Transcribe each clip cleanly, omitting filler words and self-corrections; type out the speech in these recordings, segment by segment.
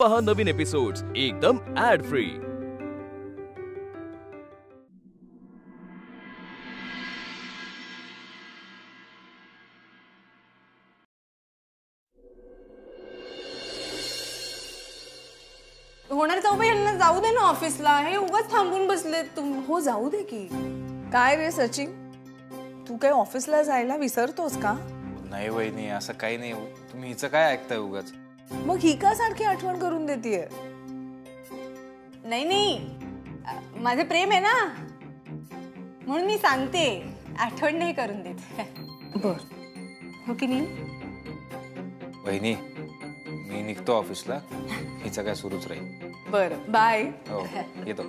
पहा नवीन एपिसोड्स एकदम add free. होणार जाऊ यांना जाऊ दे ना ऑफिसला, हे उगाच थांबून बसले तुम। हो जाऊ दे की। काय रे सचिन, तू काय ऑफिसला जायला विसरतोस का? नाही वहिनी, असं काही नाही। तुम्ही हिचं काय ऐकताय उगाच? मग ही का सारखी आठवण करून देतीये? नाही नाही, माझे प्रेम आहे ना, म्हणून मी सांगते, आठवण नाही करून देते। बर, हो की नाही? वहिनी मी निघतो ऑफिसला, हिचं काय सुरूच राहील। बर बाय। हो येतो।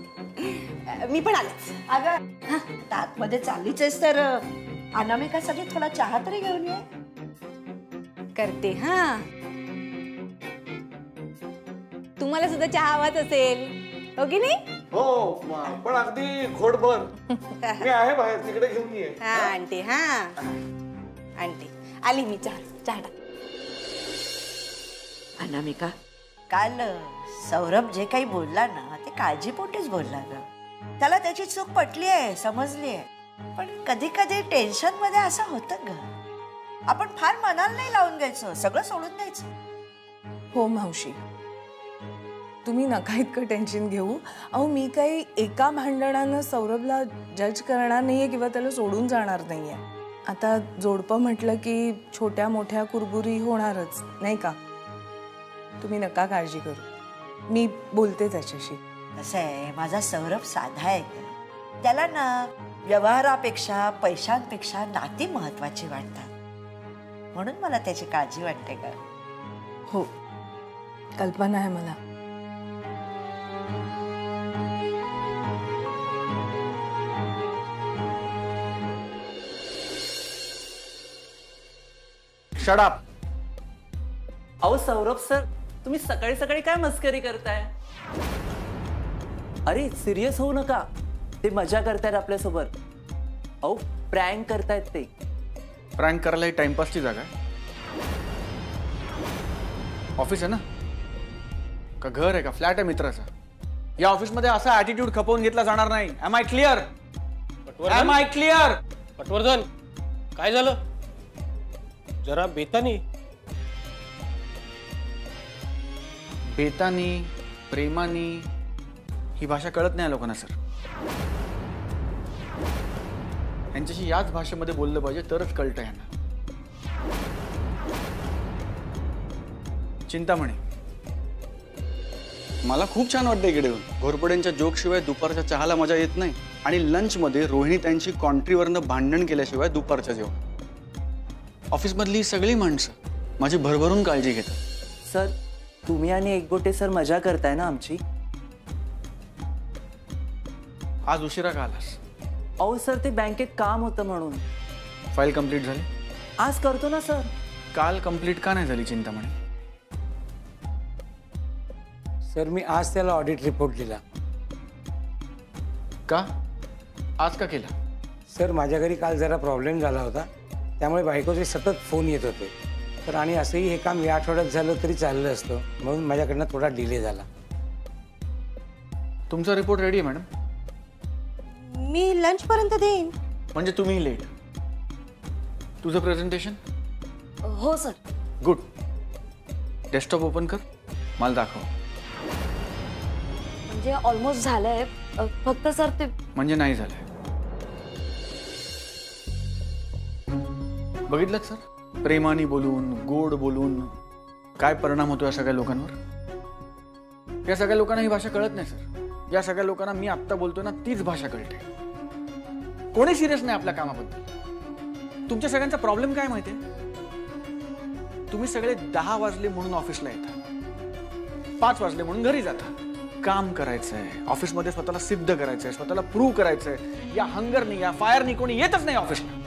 मी पण आलेच। अगं आतमध्ये चाललीच आहेस तर अनामिकासाठी थोडा चहा तरी घेऊन ये। करते हा। तुम्हाला सुद्धा चहा हवाच असेल, हो की नाही? हो, पण अगदी घोटभर। मी आहे बाहेर, तिकडे घेऊन ये। हा आणते, हा आणते। आली मी, चहा टाक। अनामिका, काल सौरभ जे काही बोलला ना ते काळजीपोटीच बोलला ग। त्याला त्याची चूक पटली आहे, समजली आहे, पण कधी कधी टेन्शन मध्ये असं होतं ग, आपण फार मनाला नाही लावून घ्यायचं, सगळं सोडून द्यायचं। हो मावशी, तुम्ही नका इतकं टेन्शन घेऊ। अहो मी काही एका भांडणानं सौरभला जज करणार नाहीये किंवा त्याला सोडून जाणार नाहीये। आता जोडपं म्हटलं की छोट्या मोठ्या कुरबुरी होणारच, नाही का? तुम्ही नका काळजी करू, मी बोलते त्याच्याशी। कसं आहे, माझा सौरभ साधा आहे ग, त्याला ना व्यवहारापेक्षा पैशांपेक्षा नाती महत्वाची वाटतात, म्हणून मला त्याची काळजी वाटते ग। हो, कल्पना आहे मला। Shut up. अहो सौरभ सर, तुम्ही सकाळी सकाळी काय मस्करी करताय? अरे सिरियस होऊ नका, ते मजा करतायत आपल्यासोबत। अहो प्रँक करतायत ते। प्रँक करायला ही टाइमपासची जागा आहे? ऑफिस आहे ना, का घर आहे, का फ्लॅट आहे मित्राचा? या ऑफिसमध्ये असा ॲटिट्यूड खपवून घेतला जाणार नाही। Am I clear? Am I clear? Patwardhan, काय झालं? जरा बेतानी। बेतानी, प्रेमानी ही भाषा कळत नाही लोकांना सर। यांच्याशी याच भाषेमध्ये बोललं पाहिजे, तरच कळतं यांना। चिंतामणी, मला खूप छान वाटतं इकडे येऊन। घोरपड्यांच्या जोकशिवाय दुपारच्या चहाला मजा येत नाही, आणि लंचमध्ये रोहिणी त्यांची कॉन्ट्रीवरनं भांडण केल्याशिवाय दुपारच्या जेवण। ऑफिसमधली सगळी माणसं माझी भरभरून काळजी घेतात। सर तुम्ही आणि एकगोटे सर मजा करताय ना आमची? आज उशिरा का आलास? अहो सर ते बँकेत काम होतं म्हणून। फाईल कंप्लीट झाली? आज करतो ना सर। काल कंप्लीट का नाही झाली चिंतामणी? सर मी आज त्याला ऑडिट रिपोर्ट दिला। का? आज का केला? सर माझ्या घरी काल जरा प्रॉब्लेम झाला होता, त्यामुळे बायकोचे सतत फोन येत होते। तर आणि असंही हे काम या आठवड्यात झालं तरी चाललं असतं, म्हणून माझ्याकडनं थोडा डिले झाला। तुमचा रिपोर्ट रेडी आहे मॅडम? मी लंच पर्यंत देईन। म्हणजे तुम्ही लेट? तुझं प्रेझेंटेशन? हो सर। गुड। डेस्कटॉप ओपन कर, मला दाखव। म्हणजे ऑलमोस्ट झालंय, फक्त सर ते। म्हणजे नाही झालंय? बघितलं सर, प्रेमाने बोलून, गोड बोलून काय परिणाम होतो या सगळ्या लोकांवर? या सगळ्या लोकांना ही भाषा कळत नाही सर। या सगळ्या लोकांना मी आत्ता बोलतोय ना तीच भाषा कळते। कोणी सिरियस नाही आपल्या कामाबद्दल। तुमच्या सगळ्यांचा प्रॉब्लेम काय माहितीये? तुम्ही सगळे 10 वाजले म्हणून ऑफिसला येता, 5 वाजले म्हणून घरी जाता। काम करायचंय, ऑफिसमध्ये स्वतःला सिद्ध करायचंय, स्वतःला प्रूव्ह करायचंय। या हंगरनी, या फायरनी कोणी येतच नाही ऑफिसला।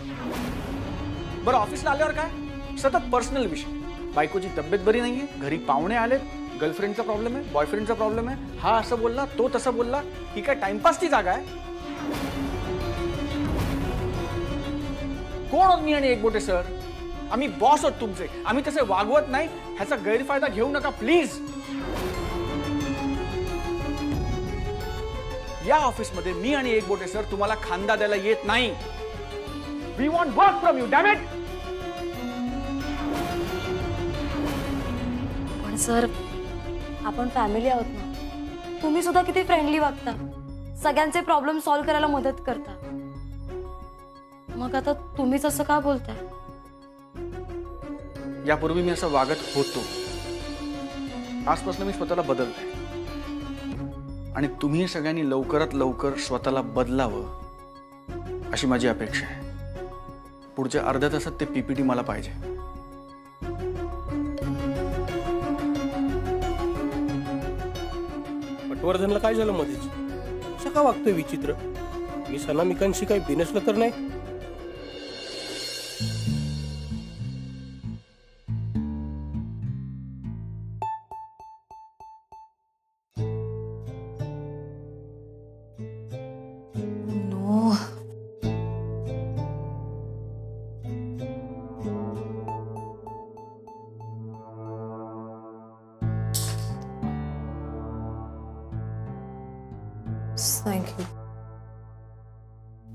बरं ऑफिसला आल्यावर काय? सतत पर्सनल विषय। बायकोची तब्येत बरी नाहीये, घरी पाहुणे आलेत, गर्लफ्रेंडचा प्रॉब्लेम आहे, बॉयफ्रेंडचा प्रॉब्लेम आहे, हा असं बोलला, तो तसं बोलला। ही काय टाइमपासची जागा आहे? कोण आहोत मी आणि एकबोटे सर? आम्ही बॉस आहोत तुमचे, आम्ही तसे वागवत नाही, ह्याचा गैरफायदा घेऊ नका प्लीज। या ऑफिसमध्ये मी आणि एकबोटे सर तुम्हाला खांदा द्यायला येत नाही. We want work from you, damn it. पण सर, आपण फॅमिली आहोत ना. तुम्ही सुद्धा किती फ्रेंडली वागता, सगळ्यांचे प्रॉब्लेम सॉल्व्ह करायला मदत करता. मग आता तुम्हीच असं का बोलताय? यापूर्वी मी असं वागत होतो. आजपासून मी स्वतःला बदलतोय आणि तुम्ही सगळ्यांनी लवकरात लवकर स्वतःला बदलावं अशी माझी अपेक्षा आहे. पुढच्या अर्ध्या तासात ते पीपीटी मला पाहिजे. पटवर्धनला काय झालं मध्येच? असं का वागतोय विचित्र? मी सनामिकांशी काही बिनसलं तर नाही? थँक्यू.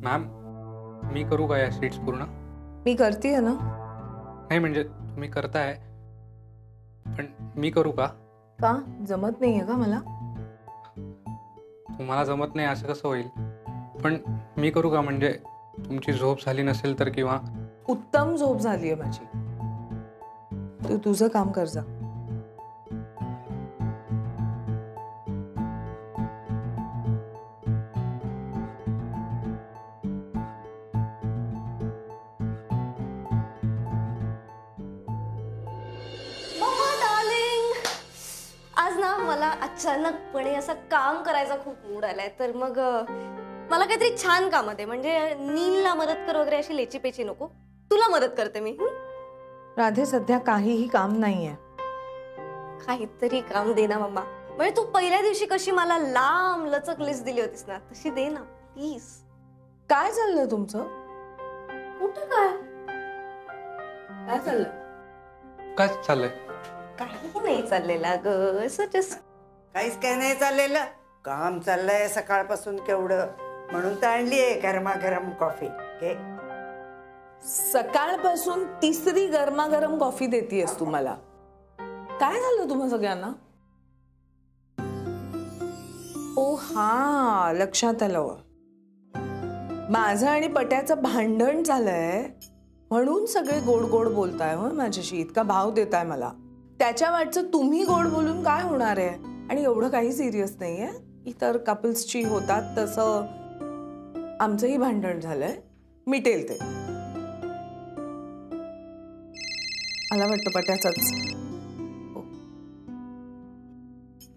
मॅम, मी करू का या शीट्स पूर्ण? मी करते ना. नाही म्हणजे तुम्ही करताय, पण मी करू का? का जमत नाहीये का मला? तुम्हाला जमत नाही असं कसं होईल? पण मी करू का? म्हणजे तुमची झोप झाली नसेल तर, किंवा उत्तम झोप झालीये माझी. तू तुझं काम कर जा. आज ना मला अचानकपणे असं काम करायचा खूप मूड आलाय. तर मग मला काहीतरी छान काम दे. म्हणजे नीलला मदत कर वगैरे अशी लेची पेची नको. तुला मदत करते मी. राधे, सध्या काहीही काम नाहीये. काहीतरी काम दे ना मम्मा. म्हणजे तू पहिल्या दिवशी कशी मला लांब लचक लिस्ट दिली होतीस ना, तशी दे ना प्लीज. काय चाललं तुमचं? कुठं काय काय चाललं? काय चाललंय? काही नाही चाललेलं ग. जस्ट काहीच काय नाही चाललेलं. काम चाललंय सकाळपासून केवढं, म्हणून तर आणलीये गरमागरम कॉफी. सकाळपासून तिसरी गरमागरम कॉफी देतीयस तू मला. काय झालं तुम्हा सगळ्यांना? ओ हा, लक्षात आलं. माझं आणि पट्याचं भांडण झालंय म्हणून सगळे गोड गोड बोलताय हो माझ्याशी. इतका भाव देताय मला. त्याच्या वाटचं तुम्ही गोड बोलून काय होणार आहे? आणि एवढं काही सिरियस नाहीये. इतर कपल्सची होतात तसं आमचंही भांडण झालंय. मिटेल ते. मला वाटतं पट्याचाच.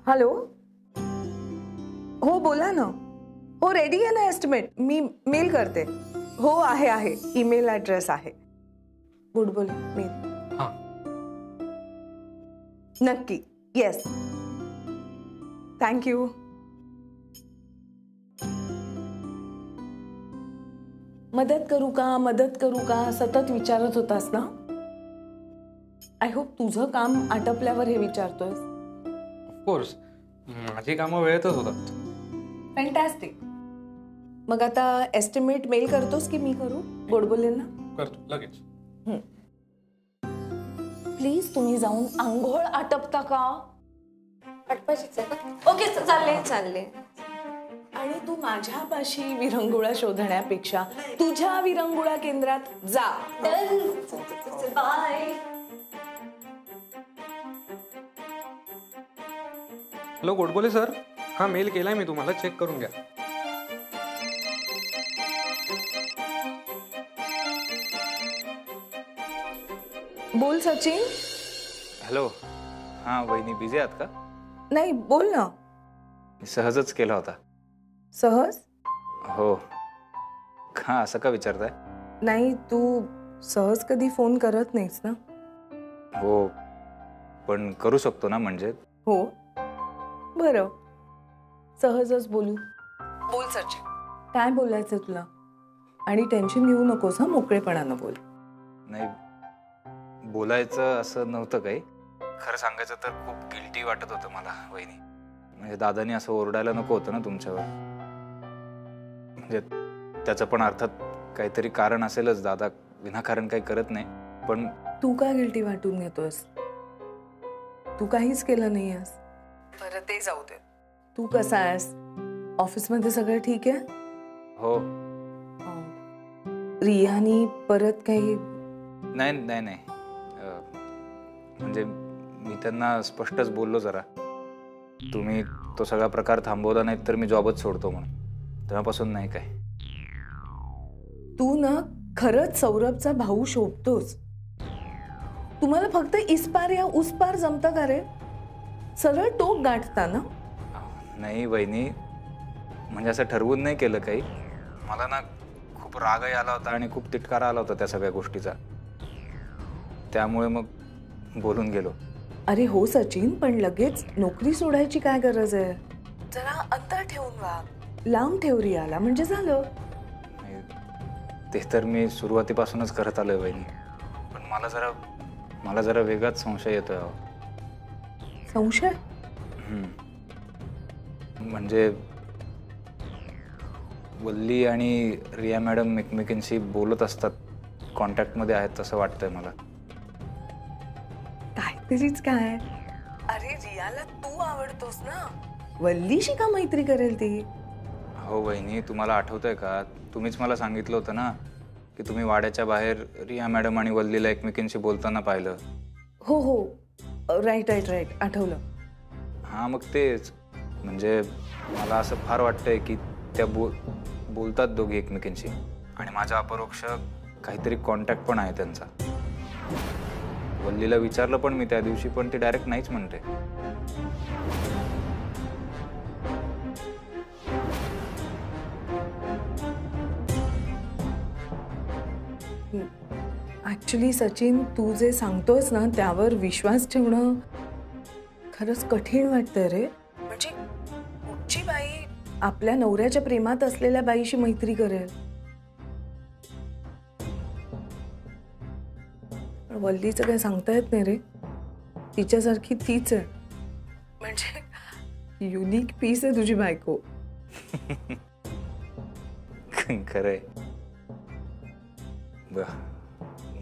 हॅलो, हो बोला ना. हो रेडी आहे ना एस्टिमेट? मी मेल करते. हो आहे, ईमेल ॲड्रेस आहे. गुड बोल मेल. नक्की. Yes, thank you. मदत करू का सतत विचारत होतास ना. आय होप तुझं काम आटपल्यावर हे विचारतोयस. ऑफकोर्स, माझी कामं वेळेतच होतात. फॅन्टॅस्टिक. मग आता एस्टिमेट मेल करतोस की मी करू? गोड बोलेल ना? करतो लगेच. प्लीज तुम्ही जाऊन आंघोळ आटपता का? आटपाशीच आहे. ओके चालले. आणि तू माझ्यापाशी विरंगुळा शोधण्यापेक्षा तुझ्या विरंगुळा केंद्रात जा. बाय. हॅलो गोडबोले सर, हा मेल केलाय मी तुम्हाला, चेक करून घ्या. बोल सचिन. हॅलो. हां वहिनी, बिझी आहात का? नाही, बोल ना. सहजच केला होता. सहज? हो. का असं का विचारताय? नाही, तू सहज कधी फोन करत नाहीस ना. हो, पण करू शकतो ना म्हणजे. हो, बरं, सहजच बोलू. बोल सचिन, काय बोलायचं तुला? आणि टेन्शन घेऊ नकोस हा, मोकळेपणानं बोल. नाही, बोलायचं असं नव्हतं काही. खरं सांगायचं तर खूप गिल्टी वाटत होतं मला वहिनी. म्हणजे दादानी असं ओरडायला नको होतं ना तुमच्यावर. म्हणजे त्याचं पण अर्थात काहीतरी कारण असेलच. दादा विनाकारण काही करत नाही. पण तू का गिल्टी वाटून घेतोस? तू काहीच केलं नाही आहेस. बरं ते जाऊ दे. तू कसा आहेस? ऑफिसमध्ये सगळं ठीक आहे? हो. रियानी परत काही? नाही नाही नाही, म्हणजे मी त्यांना स्पष्टच बोललो जरा, तुम्ही तो सगळा प्रकार थांबवला नाही तर मी जॉबच सोडतो म्हणून. तेव्हापासून नाही काय. तू ना खरंच सौरभचा भाऊ शोभतोस. तुम्हाला फक्त इस्पार या उसपार जमतं का रे? सरळ टोक गाठता ना? नाही वहिनी, म्हणजे असं ठरवून नाही केलं काही. मला ना खूप रागही आला होता आणि खूप तिटकारा आला होता त्या सगळ्या गोष्टीचा. त्यामुळे मग बोलून गेलो. अरे हो सचिन, पण लगेच नोकरी सोडायची काय गरज आहे? जरा अंतर ठेवून वाग, लांब ठेव रियाला, म्हणजे झालं. ते तर मी सुरुवातीपासूनच करत आलोय वहिनी, पण मला जरा वेगळाच संशय येतोय. संशय? म्हणजे वल्ली आणि रिया मॅडम एकमेकींशी बोलत असतात, कॉन्टॅक्टमध्ये आहेत असं वाटतंय मला. काहीतरीच काय. अरे रियाला तू आवडतोस ना, वल्लीशी का मैत्री करेल ती? हो वहिनी, तुम्हाला आठवतंय का, तुम्हीच मला सांगितलं होतं ना की तुम्ही वाड्याच्या बाहेर रिया मॅडम आणि वल्लीला एकमेकींशी बोलताना पाहिलं. हो हो, राईट राईट राईट, आठवलं. हां, मग तेच. म्हणजे मला असं फार वाटतंय की त्या बोलतात दोघी एकमेकींशी, आणि माझा अपरोक्ष काहीतरी कॉन्टॅक्ट पण आहे त्यांचा. वल्लीला विचारलं पण मी त्या दिवशी, पण ती डायरेक्ट नाहीच म्हणते. ऍक्च्युली सचिन, तू जे सांगतोयस ना त्यावर विश्वास ठेवणं खरंच कठीण वाटतंय रे. म्हणजे कुठची बाई आपल्या नवऱ्याच्या प्रेमात असलेल्या बाईशी मैत्री करेल? वल्लीचं काय सांगता येत नाही रे. तिच्यासारखी तीच आहे. म्हणजे युनिक पीस आहे तुझी बायको. खरंय.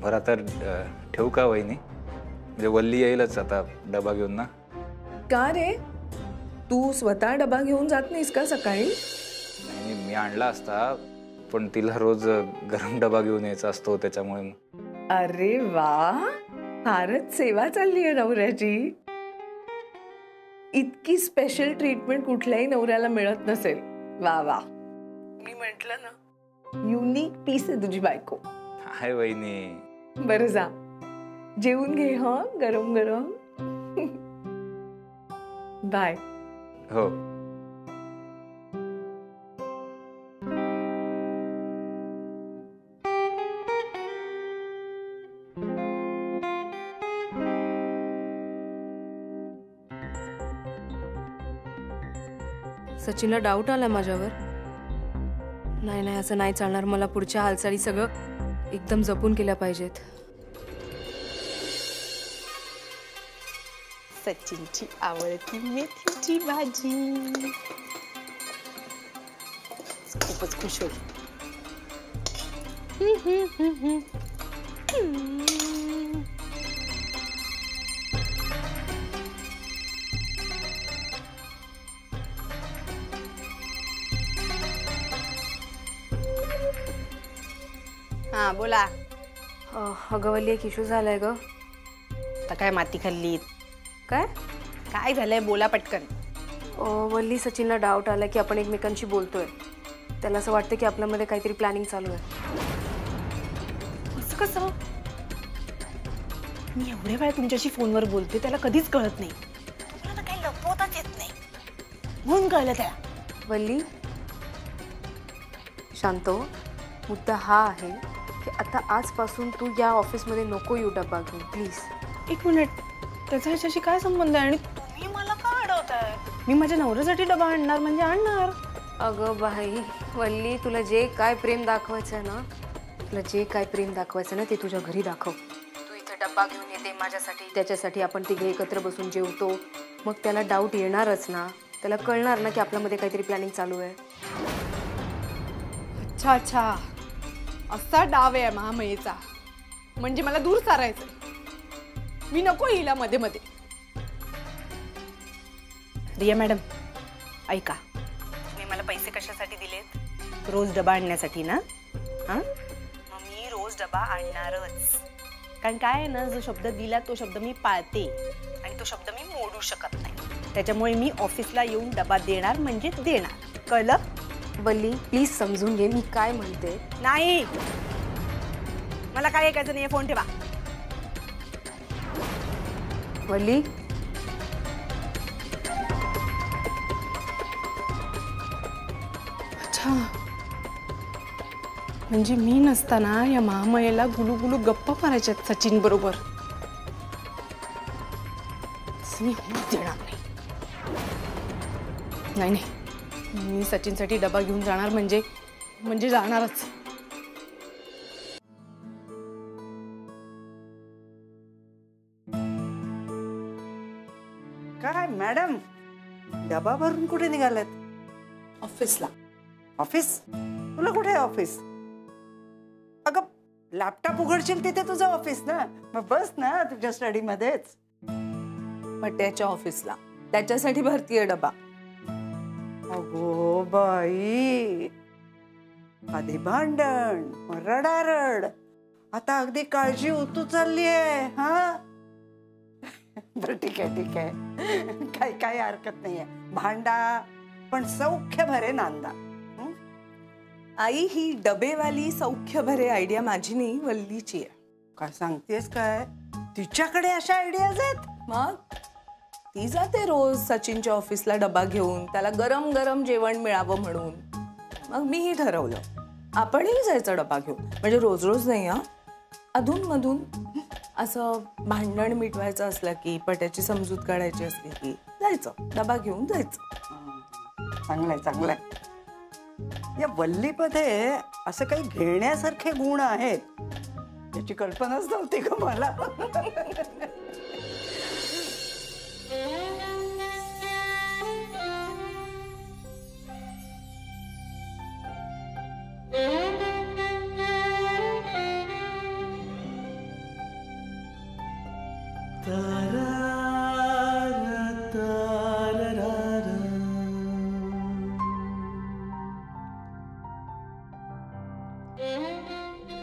बरं आता ठेवू का वहिनी? म्हणजे वल्ली येईलच आता डबा घेऊन ना. का रे, तू स्वतः डबा घेऊन जात नाहीस का सकाळी? नाही, मी आणला असता, पण तिला रोज गरम डबा घेऊन यायचा असतो, त्याच्यामुळे. अरे वा, फारच सेवा चालली आहे नवऱ्याची. इतकी स्पेशल ट्रीटमेंट कुठल्याही नवऱ्याला मिळत नसेल. वा वा, मी म्हंटल ना, युनिक पीस आहे तुझी बायको. हाय वहिनी. बरं जा, जेवून घे हा, गरम गरम. बाय. हो. सचिनला डाऊट आला माझ्यावर. नाही नाही, असं नाही चालणार. मला पुढच्या हालचाली सगळं एकदम जपून केल्या पाहिजेत. सचिनची आवडती मेथीची भाजी. खूपच खुश होईल. हा बोला. अगं वल्ली, एक इश्यू झालाय ग. आता काय माती खाल्लीत? काय काय झालंय, बोला पटकन. वल्ली, सचिनला डाऊट आला की आपण एकमेकांशी बोलतोय. त्याला असं वाटतं की आपल्यामध्ये काहीतरी प्लॅनिंग चालू आहे. असं कसं? मी एवढ्या वेळा तुमच्याशी फोनवर बोलते, त्याला कधीच कळत नाही. तुला तर काही लपवताच येत नाही, म्हणून कळलं त्याला. वल्ली शांत हो. मुद्दा हा आहे की आता आजपासून तू या ऑफिसमध्ये नको येऊ डब्बा घेऊन, प्लीज. एक मिनिट, त्याचा ह्याच्याशी काय संबंध आहे? आणि तुम्ही मला का अडवताय? मी माझ्या नवऱ्यासाठी डबा आणणार म्हणजे आणणार. अगं बाई वल्ली, तुला जे काय प्रेम दाखवायचं आहे ना, तुला जे काय प्रेम दाखवायचं ना, ते तुझ्या घरी दाखव. तू इथे डब्बा घेऊन येते माझ्यासाठी, त्याच्यासाठी आपण तिघे एकत्र बसून जेवतो. मग त्याला डाऊट येणारच ना. त्याला कळणार ना की आपल्यामध्ये काहीतरी प्लॅनिंग चालू आहे. अच्छा अच्छा, असा डाव आहे महामयेचा. म्हणजे मला दूर सारायचं. मी नको हिला मध्ये मध्ये. रिया मॅडम ऐका, तुम्ही मला पैसे कशासाठी दिलेत? रोज डबा आणण्यासाठी ना? हां, मग मी रोज डबा आणणारच. कारण काय आहे ना, जो शब्द दिला तो शब्द मी पाळते आणि तो शब्द मी मोडू शकत नाही. त्याच्यामुळे मी ऑफिसला येऊन डबा देणार म्हणजे देणार. कळलं? वल्ली प्लीज समजून घे मी काय म्हणते. नाही, मला काय ऐकायचं नाही. फोन ठेवा. वल्ली अच्छा, म्हणजे मी नसताना या महामयेला गुलू गुलू गप्पा मारायच्यात सचिन बरोबर. मी होऊच देणार नाही. नाही नाही, मी सचिनसाठी डबा घेऊन जाणार म्हणजे जाणारच. काय मॅडम, डबा भरून कुठे निघालात? ऑफिसला. ऑफिस? तुला कुठे आहे ऑफिस? अगं लॅपटॉप उघडशील तिथे तुझं ऑफिस ना, मग बस ना तुझ्या स्टडी मध्येच. पट्ट्याच्या ऑफिसला, त्याच्यासाठी भरतीये डबा. अगो बाई, आधी भांडण, रडारड, आता अगदी काळजी उतू चालली आहे. हा बरं ठीक आहे, काही हरकत नाहीये. भांडा पण सौख्य भरे नांदा. आई, ही डबेवाली सौख्य भरे आयडिया माझी नाही, वल्लीची आहे. काय सांगतेस काय? तिच्याकडे अशा आयडियाज आहेत? मग ती जाते रोज सचिनच्या ऑफिसला डबा घेऊन, त्याला गरम गरम जेवण मिळावं म्हणून. मग मीही ठरवलं आपणही जायचं डबा घेऊन. म्हणजे रोज रोज नाही हा, अधून मधून. असं भांडण मिटवायचं असलं की, पट्याची समजूत काढायची असली की जायचं, डबा घेऊन जायचं. चांगलंय. या वल्लीमध्ये असं काही घेण्यासारखे गुण आहेत याची कल्पनाच नव्हती का मला.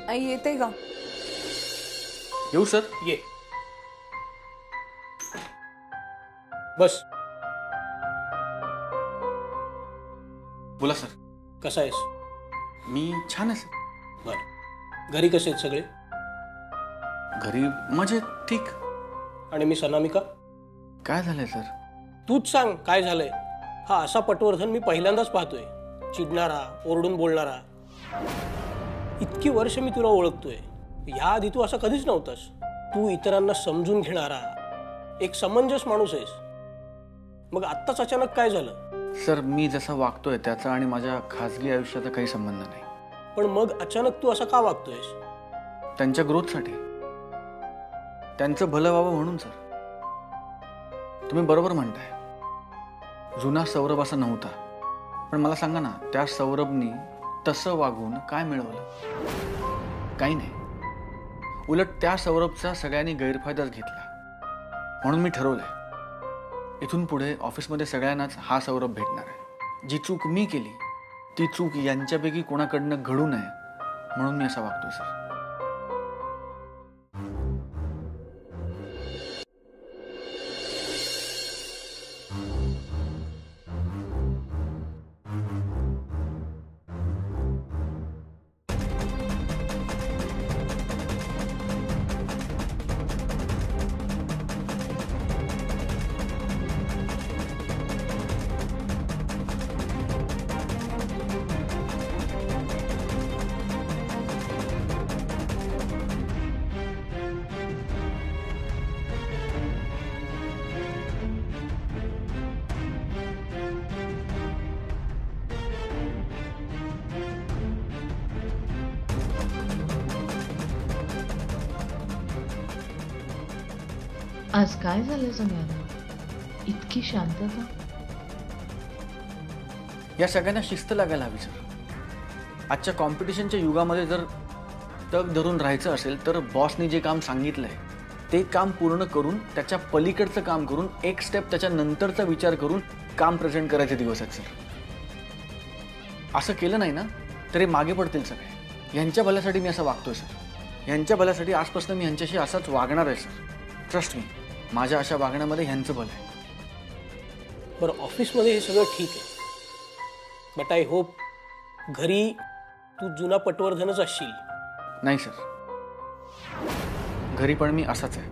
आई येते का? येऊ सर? ये बस. बोला सर. कसा आहेस? मी छान आहे. बर, घरी कसे आहेत सगळे? घरी मजेत, ठीक. आणि मी अनामिका? काय झालंय सर? तूच सांग काय झालंय. हा असा पटवर्धन मी पहिल्यांदाच पाहतोय. चिडणारा, ओरडून बोलणारा. इतकी वर्ष मी तुला ओळखतोय, याआधी तू असा कधीच नव्हतास. तू इतरांना समजून घेणारा एक समंजस माणूस आहेस. मग आत्ताच अचानक काय झालं? सर, मी जसा वागतोय त्याचा आणि माझ्या खाजगी आयुष्याचा काही संबंध नाही. पण मग अचानक तू असा का वागतोयस? त्यांच्या ग्रोथसाठी, त्यांचं भलं व्हावं म्हणून सर. तुम्ही बरोबर म्हणताय, जुना सौरभ असा नव्हता. पण मला सांगा ना, त्या सौरभनी तसं वागून काय मिळवलं? काही नाही. उलट त्या सौरभचा सगळ्यांनी गैरफायदाच घेतला. म्हणून मी ठरवलंय, इथून पुढे ऑफिसमध्ये सगळ्यांनाच हा सौरभ भेटणार आहे. जी चूक मी केली ती चूक यांच्यापैकी कोणाकडनं घडू नये म्हणून मी असा वागतोय सर. आज काय झालं सगळ्यांना? इतकी शांतता? या सगळ्यांना शिस्त लागायला हवी सर. आजच्या कॉम्पिटिशनच्या युगामध्ये जर तग धरून राहायचं असेल तर बॉसने जे काम सांगितलंय ते काम पूर्ण करून त्याच्या पलीकडचं काम करून एक स्टेप त्याच्या नंतरचा विचार करून काम प्रेझेंट करायचे दिवस आहेत सर. असं केलं नाही ना तरी मागे पडतील सगळे. यांच्या भल्यासाठी मी असं वागतोय सर. यांच्या भल्यासाठी आजपासून मी यांच्याशी असाच वागणार आहे सर. ट्रस्ट मी, माझ्या अशा वागण्यामध्ये ह्यांचं भलं आहे. बरं, ऑफिसमध्ये हे सगळं ठीक आहे, बट आय होप घरी तू जुना पटवर्धनच असशील. नाही सर, घरी पण मी असाच आहे.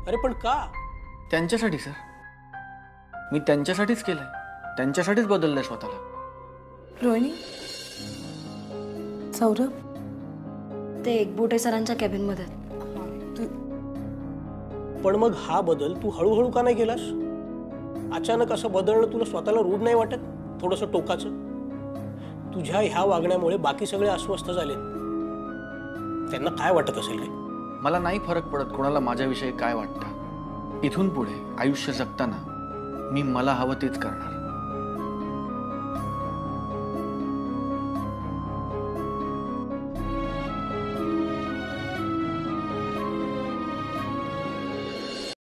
अरे पण का? त्यांच्यासाठी सर. मी त्यांच्यासाठीच केलंय, त्यांच्यासाठीच बदललंय स्वतःला. रोहिणी, सौरभ ते एकबोटे सरांच्या कॅबिनमध्ये. पण मग हा बदल तू हळूहळू का नाही केलास? अचानक असं बदलणं तुला स्वतःला रूढ नाही वाटत? थोडंसं टोकाचं. तुझ्या ह्या वागण्यामुळे बाकी सगळे अस्वस्थ झालेत. त्यांना काय वाटत असेल रे? मला नाही फरक पडत कोणाला माझ्याविषयी काय वाटतं. इथून पुढे आयुष्य जगताना मी मला हवं तेच करणार.